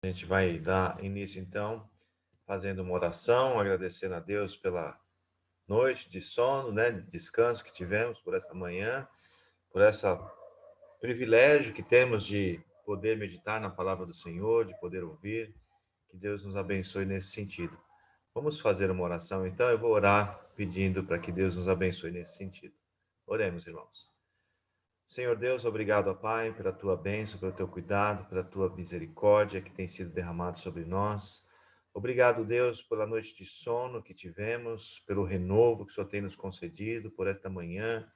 A gente vai dar início, então, fazendo uma oração, agradecendo a Deus pela noite de sono, né, de descanso que tivemos, por essa manhã, por esse privilégio que temos de poder meditar na palavra do Senhor, de poder ouvir. Que Deus nos abençoe nesse sentido. Vamos fazer uma oração, então. Eu vou orar pedindo para que Deus nos abençoe nesse sentido. Oremos, irmãos. Senhor Deus, obrigado, ó Pai, pela tua bênção, pelo teu cuidado, pela tua misericórdia que tem sido derramado sobre nós. Obrigado, Deus, pela noite de sono que tivemos, pelo renovo que o Senhor tem nos concedido, por esta manhã.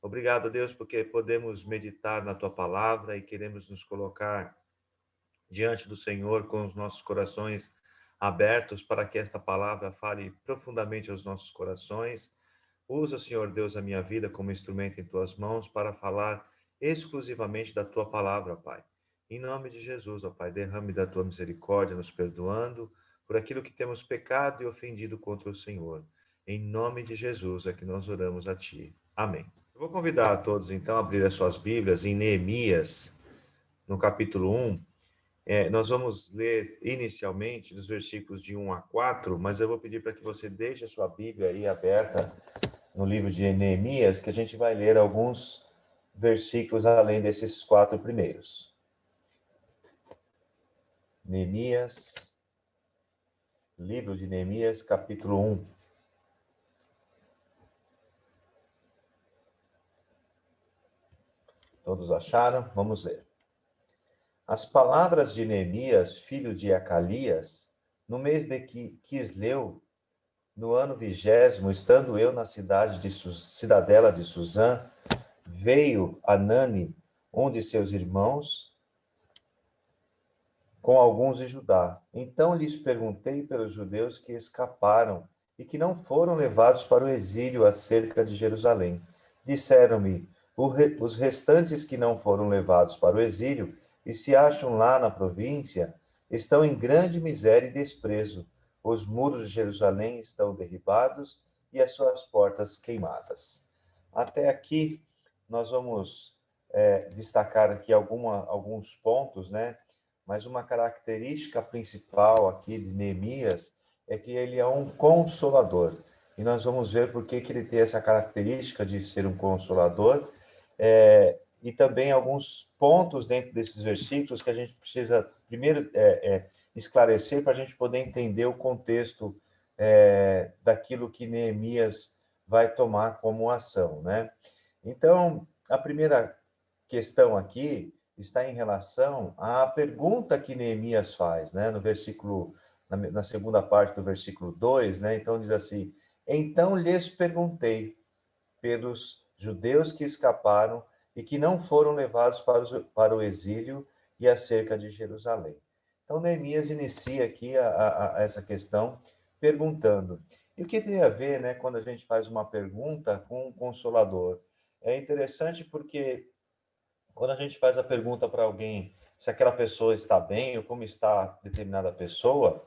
Obrigado, Deus, porque podemos meditar na tua palavra e queremos nos colocar diante do Senhor com os nossos corações abertos para que esta palavra fale profundamente aos nossos corações. Usa, Senhor Deus, a minha vida como instrumento em tuas mãos para falar exclusivamente da tua palavra, Pai. Em nome de Jesus, ó Pai, derrame da tua misericórdia, nos perdoando por aquilo que temos pecado e ofendido contra o Senhor. Em nome de Jesus é que nós oramos a ti. Amém. Eu vou convidar a todos, então, a abrir as suas Bíblias em Neemias, no capítulo 1. Nós vamos ler inicialmente dos versículos de 1 a 4, mas eu vou pedir para que você deixe a sua Bíblia aí aberta no livro de Neemias, que a gente vai ler alguns versículos além desses 4 primeiros. Neemias, livro de Neemias, capítulo 1. Todos acharam? Vamos ler. As palavras de Neemias, filho de Acalias, no mês de Quisleu, no ano 20º, estando eu na cidadela de Suzã, veio Anani, um de seus irmãos, com alguns de Judá. Então lhes perguntei pelos judeus que escaparam e que não foram levados para o exílio acerca de Jerusalém. Disseram-me, os restantes que não foram levados para o exílio e se acham lá na província, estão em grande miséria e desprezo. Os muros de Jerusalém estão derribados e as suas portas queimadas. Até aqui, nós vamos destacar aqui alguns pontos, né? Mas uma característica principal aqui de Neemias é que ele é um consolador. E nós vamos ver por que ele tem essa característica de ser um consolador, e também alguns pontos dentro desses versículos que a gente precisa primeiro esclarecer para a gente poder entender o contexto daquilo que Neemias vai tomar como ação, né? Então, a primeira questão aqui está em relação à pergunta que Neemias faz, né? No versículo, na segunda parte do versículo 2, né? Então diz assim: então lhes perguntei pelos judeus que escaparam e que não foram levados para o exílio e acerca de Jerusalém. Então Neemias inicia aqui a essa questão perguntando. E o que tem a ver, né, quando a gente faz uma pergunta com um consolador? É interessante porque quando a gente faz a pergunta para alguém se aquela pessoa está bem ou como está determinada pessoa,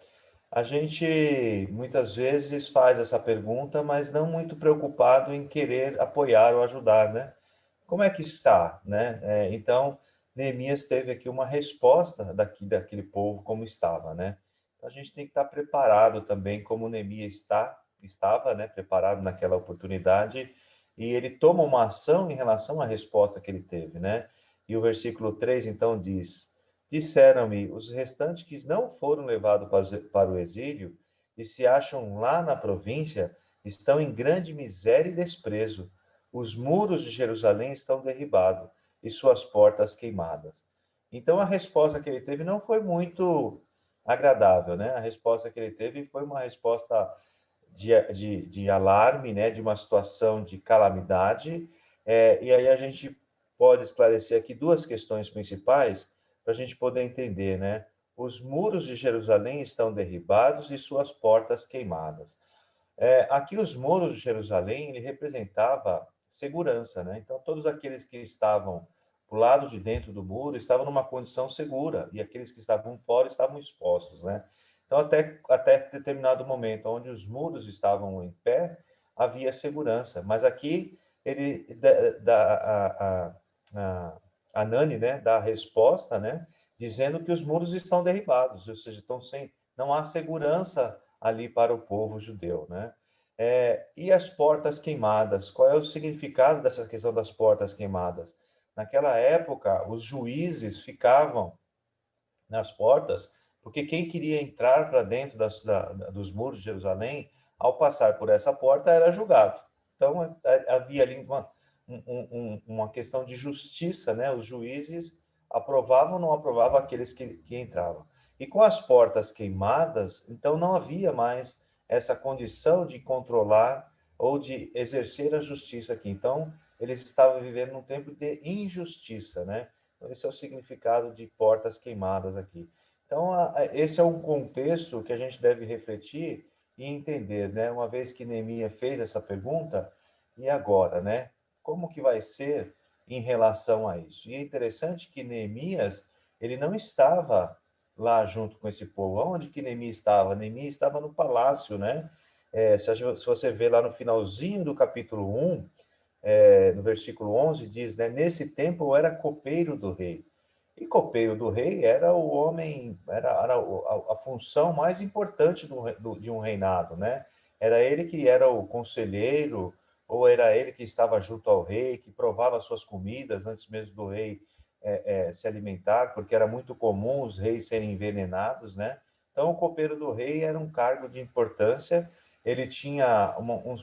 a gente muitas vezes faz essa pergunta, mas não muito preocupado em querer apoiar ou ajudar, né? Como é que está, né? Então, Neemias teve aqui uma resposta daquele povo como estava, né? Então, a gente tem que estar preparado também, como Neemias estava, né? Preparado naquela oportunidade, e ele toma uma ação em relação à resposta que ele teve, né? E o versículo 3, então, diz: disseram-me, os restantes que não foram levados para o exílio e se acham lá na província, estão em grande miséria e desprezo. Os muros de Jerusalém estão derribados e suas portas queimadas. Então, a resposta que ele teve não foi muito agradável, né? A resposta que ele teve foi uma resposta de alarme, né? De uma situação de calamidade. E aí a gente pode esclarecer aqui duas questões principais para a gente poder entender, né? Os muros de Jerusalém estão derribados e suas portas queimadas. Aqui os muros de Jerusalém, ele representava segurança, né? Então todos aqueles que estavam pro lado de dentro do muro estavam numa condição segura e aqueles que estavam fora estavam expostos, né? Então até determinado momento onde os muros estavam em pé havia segurança, mas aqui ele a Nani, né, dá a resposta, né? dizendo que os muros estão derribados, ou seja, não há segurança ali para o povo judeu, né? E as portas queimadas? Qual é o significado dessa questão das portas queimadas? Naquela época, os juízes ficavam nas portas, porque quem queria entrar para dentro dos muros de Jerusalém, ao passar por essa porta, era julgado. Então, havia ali uma questão de justiça, né? Os juízes aprovavam ou não aprovavam aqueles que entravam. E com as portas queimadas, então não havia mais essa condição de controlar ou de exercer a justiça aqui. Então, eles estavam vivendo num tempo de injustiça, né? Então, esse é o significado de portas queimadas aqui. Então, esse é um contexto que a gente deve refletir e entender, né? Uma vez que Neemias fez essa pergunta, e agora, né? Como que vai ser em relação a isso? E é interessante que Neemias, ele não estava lá junto com esse povo. Onde que Neemias estava? Neemias estava no palácio, né? Se você ver lá no finalzinho do capítulo 1, no versículo 11, diz, né? Nesse tempo eu era copeiro do rei. E copeiro do rei era o homem, era a função mais importante de um reinado, né? Era ele que era o conselheiro, ou era ele que estava junto ao rei, que provava suas comidas antes mesmo do rei se alimentar, porque era muito comum os reis serem envenenados, né? Então, o copeiro do rei era um cargo de importância, ele tinha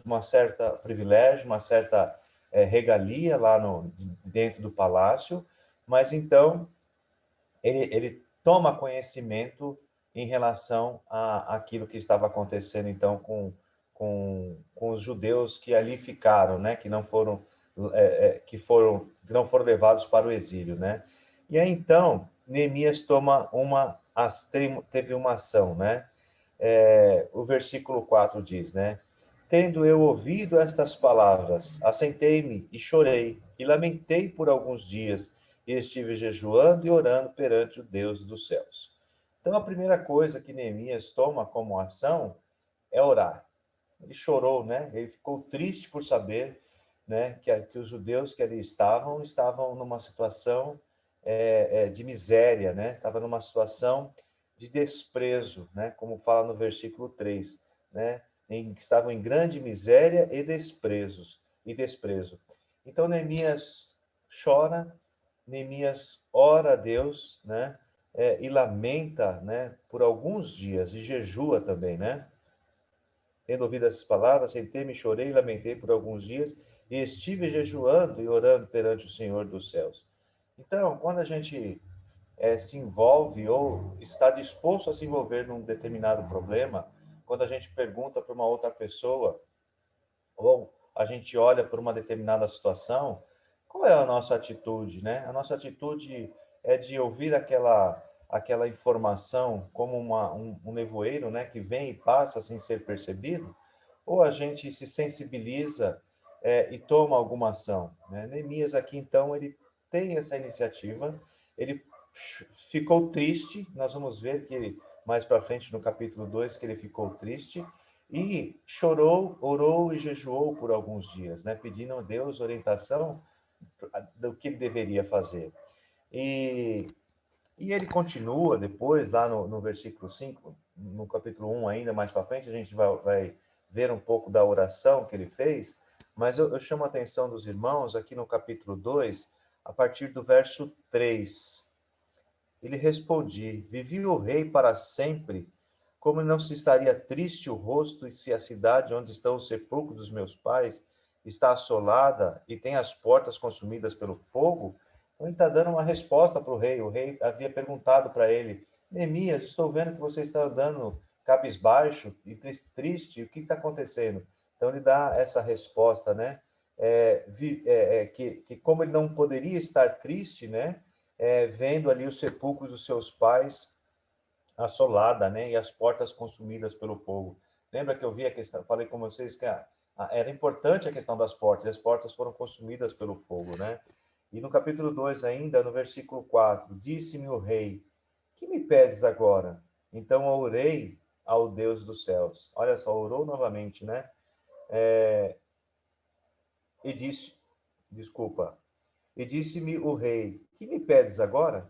uma certa privilégio, uma certa regalia lá dentro do palácio, mas então ele toma conhecimento em relação a aquilo que estava acontecendo então com os judeus que ali ficaram, né, que não foram levados para o exílio, né? E aí então Neemias teve uma ação, né? O versículo 4 diz, né? Tendo eu ouvido estas palavras, assentei-me e chorei, e lamentei por alguns dias, e estive jejuando e orando perante o Deus dos céus. Então, a primeira coisa que Neemias toma como ação é orar. Ele chorou, né? Ele ficou triste por saber, né, que os judeus que ali estavam numa situação de miséria, né? Estavam numa situação de desprezo, né? Como fala no versículo 3, né? Que estavam em grande miséria e desprezo. Então Neemias chora, Neemias ora a Deus, né? E lamenta, né? Por alguns dias e jejua também, né? Tendo ouvido essas palavras, sentei-me, chorei e lamentei por alguns dias, e estive jejuando e orando perante o Senhor dos céus. Então, quando a gente se envolve ou está disposto a se envolver num determinado problema, quando a gente pergunta para uma outra pessoa, ou a gente olha para uma determinada situação, qual é a nossa atitude, né? A nossa atitude é de ouvir aquela informação como um nevoeiro, né, que vem e passa sem ser percebido, ou a gente se sensibiliza e toma alguma ação, né? Neemias aqui, então, ele tem essa iniciativa, ele ficou triste, nós vamos ver que mais para frente no capítulo 2 que ele ficou triste, e chorou, orou e jejuou por alguns dias, né, pedindo a Deus orientação do que ele deveria fazer. E ele continua depois, lá no versículo 5, no capítulo 1 ainda mais para frente, a gente vai ver um pouco da oração que ele fez, mas eu chamo a atenção dos irmãos aqui no capítulo 2, a partir do verso 3. Ele respondi: vivi o rei para sempre, como não se estaria triste o rosto e se a cidade onde estão os sepulcros dos meus pais está assolada e tem as portas consumidas pelo fogo? Então ele está dando uma resposta para o rei. O rei havia perguntado para ele: Neemias, estou vendo que você está andando cabisbaixo e triste, o que está acontecendo? Então ele dá essa resposta, né? Que como ele não poderia estar triste, né? Vendo ali os sepulcros dos seus pais assolada, né, e as portas consumidas pelo fogo. Lembra que eu vi a questão, falei com vocês que era importante a questão das portas, e as portas foram consumidas pelo fogo, né? E no capítulo 2 ainda, no versículo 4, disse-me o rei: que me pedes agora? Então eu orei ao Deus dos céus. Olha só, orou novamente, né? E disse, desculpa, e disse-me o rei: que me pedes agora?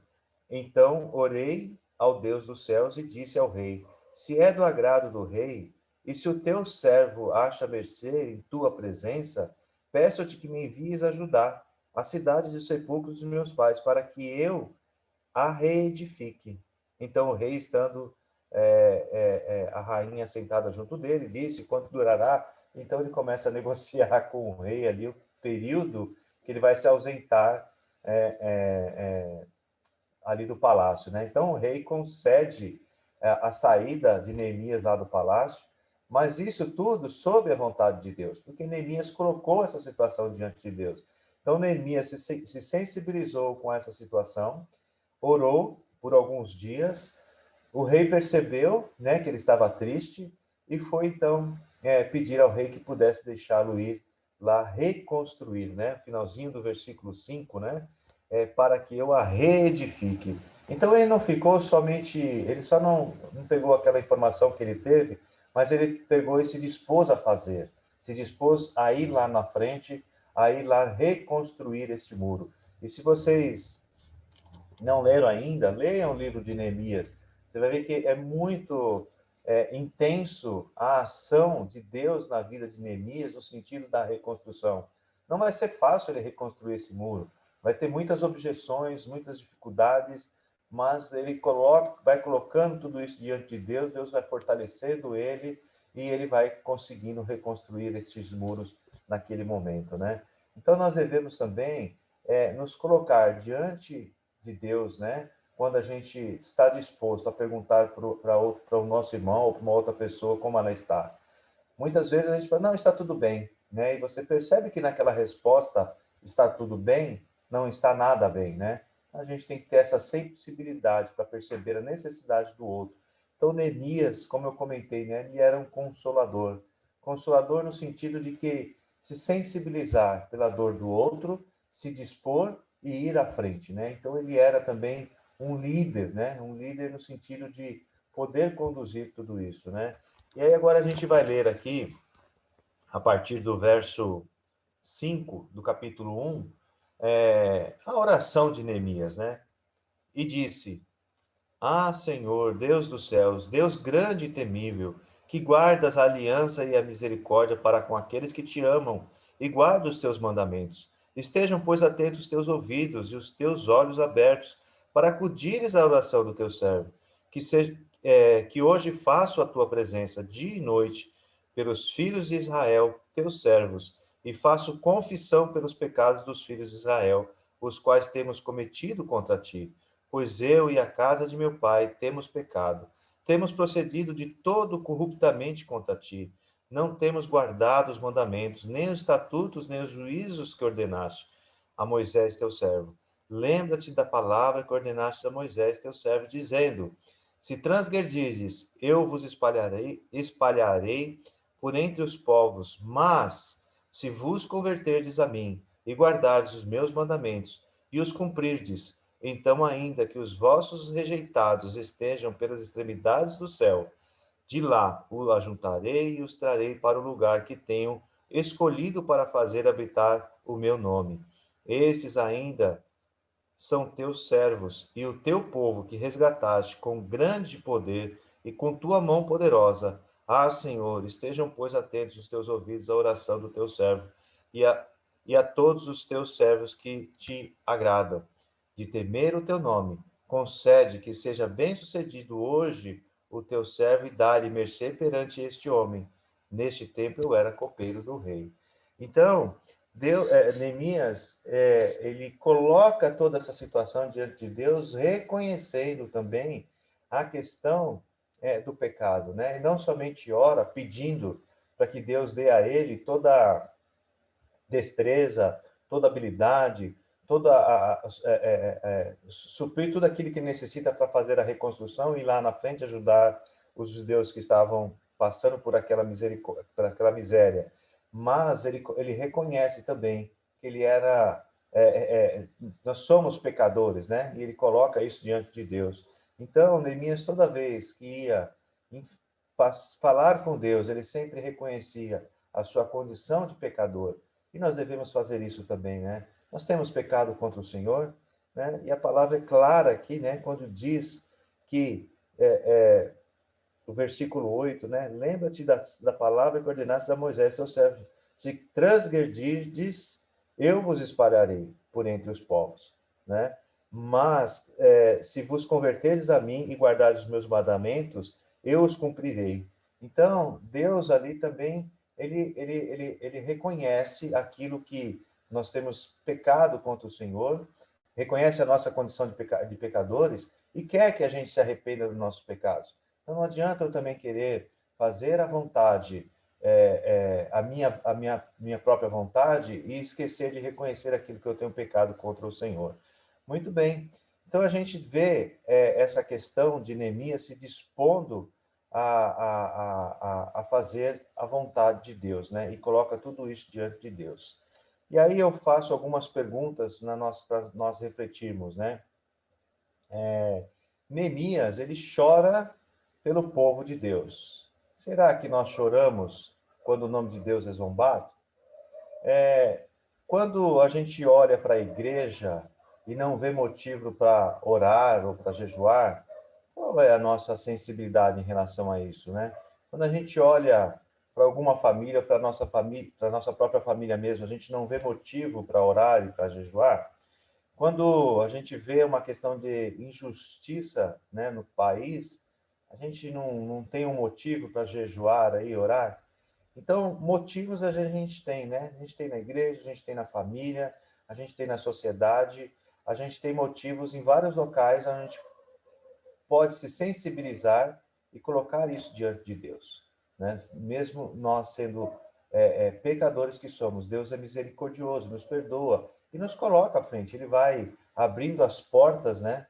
Então orei ao Deus dos céus e disse ao rei: Se é do agrado do rei, e se o teu servo acha mercê em tua presença, peço-te que me envies ajudar a cidade de sepulcro dos meus pais, para que eu a reedifique. Então o rei, estando a rainha sentada junto dele, disse: Quanto durará? Então ele começa a negociar com o rei ali o período que ele vai se ausentar é, é, ali do palácio, né? Então o rei concede a saída de Neemias lá do palácio, mas isso tudo sob a vontade de Deus, porque Neemias colocou essa situação diante de Deus. Então Neemias se sensibilizou com essa situação, orou por alguns dias, o rei percebeu, né, que ele estava triste e foi então pedir ao rei que pudesse deixá-lo ir lá reconstruir, né? Finalzinho do versículo 5, né? Para que eu a reedifique. Então ele não ficou somente, ele só não pegou aquela informação que ele teve, mas ele pegou e se dispôs a fazer, se dispôs a ir lá na frente, a ir lá reconstruir este muro. E se vocês não leram ainda, leiam o livro de Neemias. Você vai ver que é muito intenso a ação de Deus na vida de Neemias no sentido da reconstrução. Não vai ser fácil ele reconstruir esse muro. Vai ter muitas objeções, muitas dificuldades, mas ele vai colocando tudo isso diante de Deus, Deus vai fortalecendo ele e ele vai conseguindo reconstruir esses muros naquele momento, né? Então nós devemos também nos colocar diante de Deus, né? Quando a gente está disposto a perguntar para o nosso irmão ou para uma outra pessoa como ela está. Muitas vezes a gente fala, não, está tudo bem, né? E você percebe que naquela resposta, está tudo bem, não está nada bem, né? A gente tem que ter essa sensibilidade para perceber a necessidade do outro. Então, Neemias, como eu comentei, né? Ele era um consolador. Consolador no sentido de que se sensibilizar pela dor do outro, se dispor e ir à frente, né? Então, ele era também um líder, né? Um líder no sentido de poder conduzir tudo isso, né? E aí agora a gente vai ler aqui, a partir do verso 5 do capítulo 1, a oração de Neemias, né? E disse: Ah, Senhor, Deus dos céus, Deus grande e temível, que guardas a aliança e a misericórdia para com aqueles que te amam e guardam os teus mandamentos. Estejam, pois, atentos os teus ouvidos e os teus olhos abertos para acudires à oração do teu servo, que seja que hoje faço a tua presença dia e noite pelos filhos de Israel, teus servos, e faço confissão pelos pecados dos filhos de Israel, os quais temos cometido contra ti, pois eu e a casa de meu pai temos pecado. Temos procedido de todo corruptamente contra ti. Não temos guardado os mandamentos, nem os estatutos, nem os juízos que ordenaste a Moisés, teu servo. Lembra-te da palavra que ordenaste a Moisés, teu servo, dizendo: Se transgredirdes, eu vos espalharei por entre os povos, mas se vos converterdes a mim e guardardes os meus mandamentos e os cumprirdes, então, ainda que os vossos rejeitados estejam pelas extremidades do céu, de lá o ajuntarei e os trarei para o lugar que tenho escolhido para fazer habitar o meu nome. Esses ainda são teus servos e o teu povo que resgataste com grande poder e com tua mão poderosa. Ah, Senhor, estejam, pois, atentos os teus ouvidos à oração do teu servo e a todos os teus servos que te agradam, de temer o teu nome. Concede que seja bem-sucedido hoje o teu servo e dá-lhe mercê perante este homem. Neste tempo eu era copeiro do rei. Então, Neemias, ele coloca toda essa situação diante de Deus, reconhecendo também a questão do pecado, né? E não somente ora pedindo para que Deus dê a ele toda destreza, toda habilidade, suprir tudo aquilo que necessita para fazer a reconstrução e lá na frente ajudar os judeus que estavam passando por aquela miséria. Mas ele reconhece também que ele era, nós somos pecadores, né? E ele coloca isso diante de Deus. Então, Neemias, toda vez que ia falar com Deus, ele sempre reconhecia a sua condição de pecador. E nós devemos fazer isso também, né? Nós temos pecado contra o Senhor, né? E a palavra é clara aqui, né? Quando diz que o versículo 8, né? Lembra-te da palavra que ordenaste a Moisés, seu servo. Se transgredirdes, eu vos espalharei por entre os povos, né? Mas se vos converterdes a mim e guardardes os meus mandamentos, eu os cumprirei. Então, Deus ali também, ele reconhece aquilo que nós temos pecado contra o Senhor, reconhece a nossa condição de pecadores e quer que a gente se arrependa dos nossos pecados. Então não adianta eu também querer fazer a vontade, a minha própria vontade e esquecer de reconhecer aquilo que eu tenho pecado contra o Senhor. Muito bem. Então a gente vê essa questão de Neemias se dispondo a fazer a vontade de Deus, né? E coloca tudo isso diante de Deus. E aí eu faço algumas perguntas para nós refletirmos, né? Neemias, ele chora pelo povo de Deus. Será que nós choramos quando o nome de Deus é zombado? Quando a gente olha para a igreja e não vê motivo para orar ou para jejuar, qual é a nossa sensibilidade em relação a isso, né? Quando a gente olha para alguma família, para nossa família, para nossa própria família mesmo, a gente não vê motivo para orar e para jejuar. Quando a gente vê uma questão de injustiça, né, no país, a gente não tem um motivo para jejuar aí, orar. Então, motivos a gente tem, né? A gente tem na igreja, a gente tem na família, a gente tem na sociedade, a gente tem motivos em vários locais, a gente pode se sensibilizar e colocar isso diante de Deus, né? Mesmo nós sendo pecadores que somos, Deus é misericordioso, nos perdoa e nos coloca à frente. Ele vai abrindo as portas, né?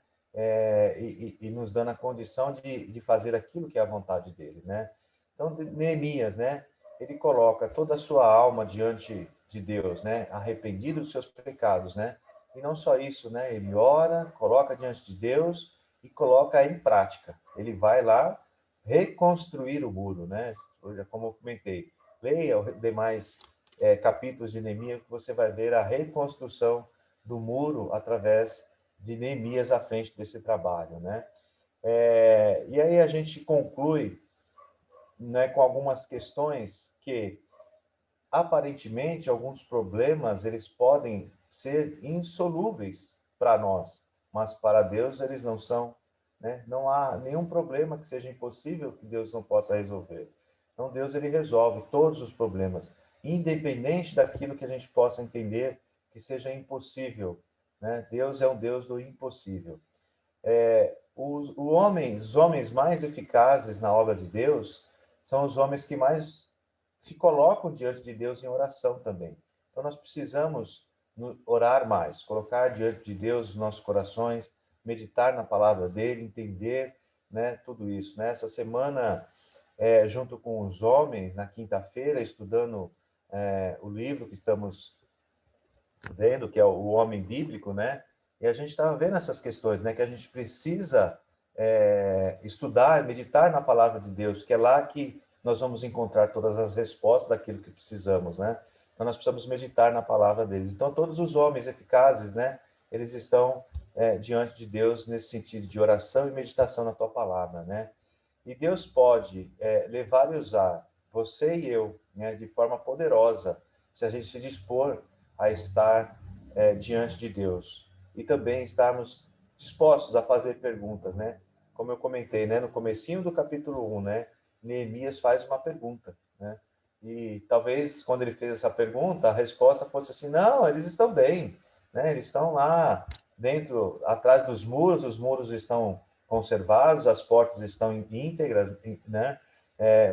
E nos dando a condição de fazer aquilo que é a vontade dele, né? Então, Neemias, né? Ele coloca toda a sua alma diante de Deus, né? Arrependido dos seus pecados, né? E não só isso, né? Ele ora, coloca diante de Deus e coloca em prática. Ele vai lá reconstruir o muro, né? Como eu comentei, leia os demais capítulos de Neemias que você vai ver a reconstrução do muro através de Neemias à frente desse trabalho, né? E aí a gente conclui, né, com algumas questões que aparentemente alguns problemas eles podem ser insolúveis para nós, mas para Deus eles não são, né? Não há nenhum problema que seja impossível que Deus não possa resolver. Então Deus ele resolve todos os problemas, independente daquilo que a gente possa entender que seja impossível, né? Deus é um Deus do impossível. Os homens mais eficazes na obra de Deus são os homens que mais se colocam diante de Deus em oração também. Então, nós precisamos orar mais, colocar diante de Deus os nossos corações, meditar na palavra dele, entender, né, tudo isso. Nessa semana, junto com os homens, na quinta-feira, estudando o livro que estamos vendo, que é o Homem Bíblico, né? E a gente estava vendo essas questões, né? Que a gente precisa estudar, meditar na palavra de Deus, que é lá que nós vamos encontrar todas as respostas daquilo que precisamos, né? Então nós precisamos meditar na palavra deles. Então todos os homens eficazes, né? Eles estão diante de Deus nesse sentido de oração e meditação na tua palavra, né? E Deus pode levar e usar você e eu, né? De forma poderosa, se a gente se dispor a estar diante de Deus e também estarmos dispostos a fazer perguntas, né? Como eu comentei, né, no comecinho do capítulo 1, né, Neemias faz uma pergunta, né? E talvez quando ele fez essa pergunta, a resposta fosse assim: não, eles estão bem, né? Eles estão lá dentro, atrás dos muros, os muros estão conservados, as portas estão íntegras, né?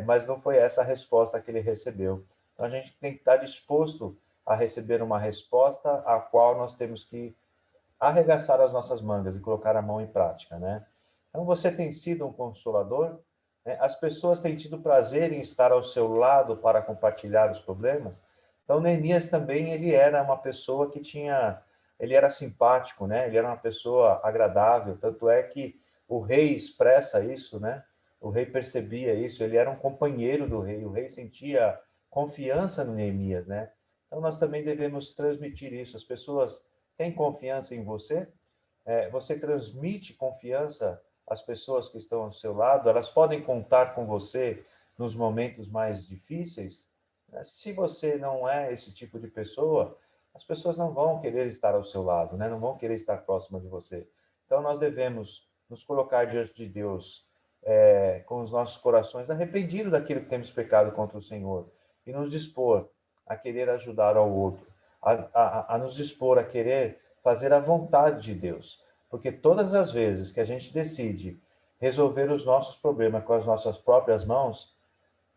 Mas não foi essa a resposta que ele recebeu. Então a gente tem que estar disposto a receber uma resposta a qual nós temos que arregaçar as nossas mangas e colocar a mão em prática, né? Então, você tem sido um consolador? Né? As pessoas têm tido prazer em estar ao seu lado para compartilhar os problemas? Então, Neemias também, ele era uma pessoa que tinha... Ele era simpático, né? Ele era uma pessoa agradável, tanto é que o rei expressa isso, né? O rei percebia isso, ele era um companheiro do rei, o rei sentia confiança no Neemias, né? Então, nós também devemos transmitir isso. As pessoas têm confiança em você? Você transmite confiança às pessoas que estão ao seu lado? Elas podem contar com você nos momentos mais difíceis? Se você não é esse tipo de pessoa, as pessoas não vão querer estar ao seu lado, né? Não vão querer estar próxima de você. Então, nós devemos nos colocar diante de Deus, com os nossos corações arrependidos daquilo que temos pecado contra o Senhor e nos dispor a querer ajudar ao outro, a nos dispor a querer fazer a vontade de Deus. Porque todas as vezes que a gente decide resolver os nossos problemas com as nossas próprias mãos,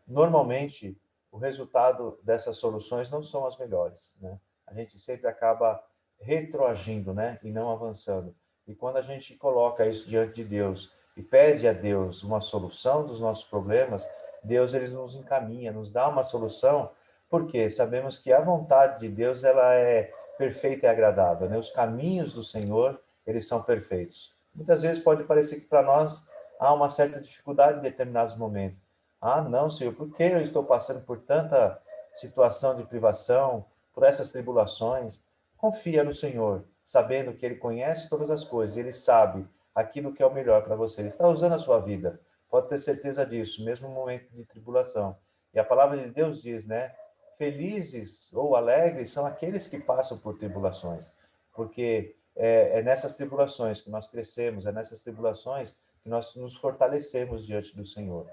normalmente o resultado dessas soluções não são as melhores, né? A gente sempre acaba retroagindo, né, e não avançando. E quando a gente coloca isso diante de Deus e pede a Deus uma solução dos nossos problemas, Deus ele nos encaminha, nos dá uma solução, porque sabemos que a vontade de Deus ela é perfeita e agradável, né? Os caminhos do Senhor, eles são perfeitos. Muitas vezes pode parecer que para nós há uma certa dificuldade em determinados momentos. Ah, não, Senhor, por que eu estou passando por tanta situação de privação, por essas tribulações? Confia no Senhor, sabendo que Ele conhece todas as coisas, Ele sabe aquilo que é o melhor para você. Ele está usando a sua vida, pode ter certeza disso, mesmo no momento de tribulação. E a palavra de Deus diz, né? Felizes ou alegres são aqueles que passam por tribulações, porque é nessas tribulações que nós crescemos, é nessas tribulações que nós nos fortalecemos diante do Senhor.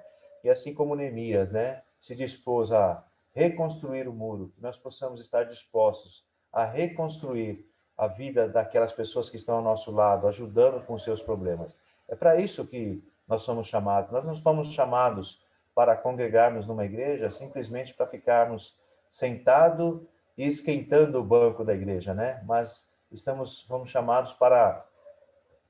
E assim como Neemias, né, se dispôs a reconstruir o muro, que nós possamos estar dispostos a reconstruir a vida daquelas pessoas que estão ao nosso lado, ajudando com os seus problemas. É para isso que nós somos chamados. Nós não somos chamados para congregarmos numa igreja simplesmente para ficarmos sentados e esquentando o banco da igreja, né? Mas fomos chamados para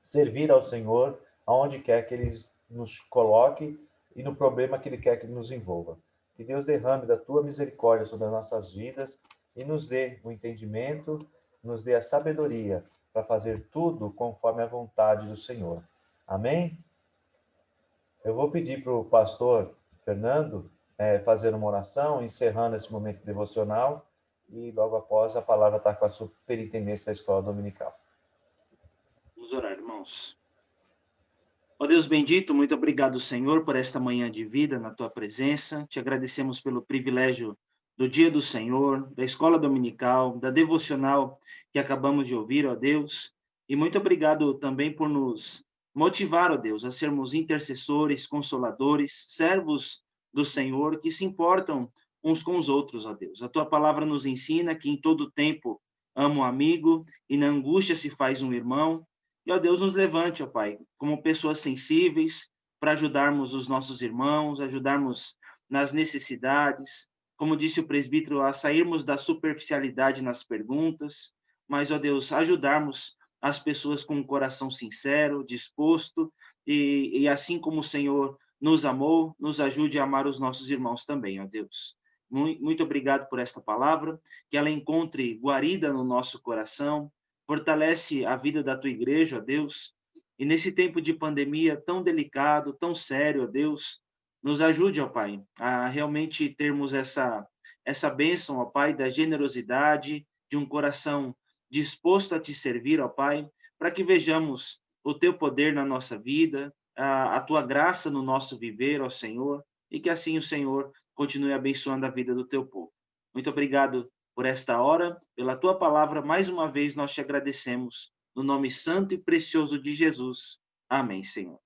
servir ao Senhor aonde quer que Ele nos coloque e no problema que Ele quer que nos envolva. Que Deus derrame da tua misericórdia sobre as nossas vidas e nos dê o entendimento, nos dê a sabedoria para fazer tudo conforme a vontade do Senhor. Amém? Eu vou pedir para o pastor Fernando fazer uma oração, encerrando esse momento devocional, e logo após a palavra está com a superintendência da escola dominical. Vamos orar, irmãos. Ó Deus bendito, muito obrigado, Senhor, por esta manhã de vida na tua presença. Te agradecemos pelo privilégio do dia do Senhor, da escola dominical, da devocional que acabamos de ouvir, ó Deus. E muito obrigado também por nos motivar, ó Deus, a sermos intercessores, consoladores, servos do Senhor que se importam uns com os outros, ó Deus. A tua palavra nos ensina que em todo tempo ama um amigo e na angústia se faz um irmão. E, ó Deus, nos levante, ó Pai, como pessoas sensíveis para ajudarmos os nossos irmãos, ajudarmos nas necessidades, como disse o presbítero, a sairmos da superficialidade nas perguntas, mas, ó Deus, ajudarmos as pessoas com um coração sincero, disposto, e assim como o Senhor nos amou, nos ajude a amar os nossos irmãos também, ó Deus. Muito obrigado por esta palavra, que ela encontre guarida no nosso coração, fortalece a vida da tua igreja, ó Deus, e nesse tempo de pandemia tão delicado, tão sério, ó Deus, nos ajude, ó Pai, a realmente termos essa bênção, ó Pai, da generosidade, de um coração disposto a te servir, ó Pai, para que vejamos o teu poder na nossa vida, a tua graça no nosso viver, ó Senhor, e que assim o Senhor continue abençoando a vida do teu povo. Muito obrigado por esta hora, pela tua palavra. Mais uma vez nós te agradecemos, no nome santo e precioso de Jesus. Amém, Senhor.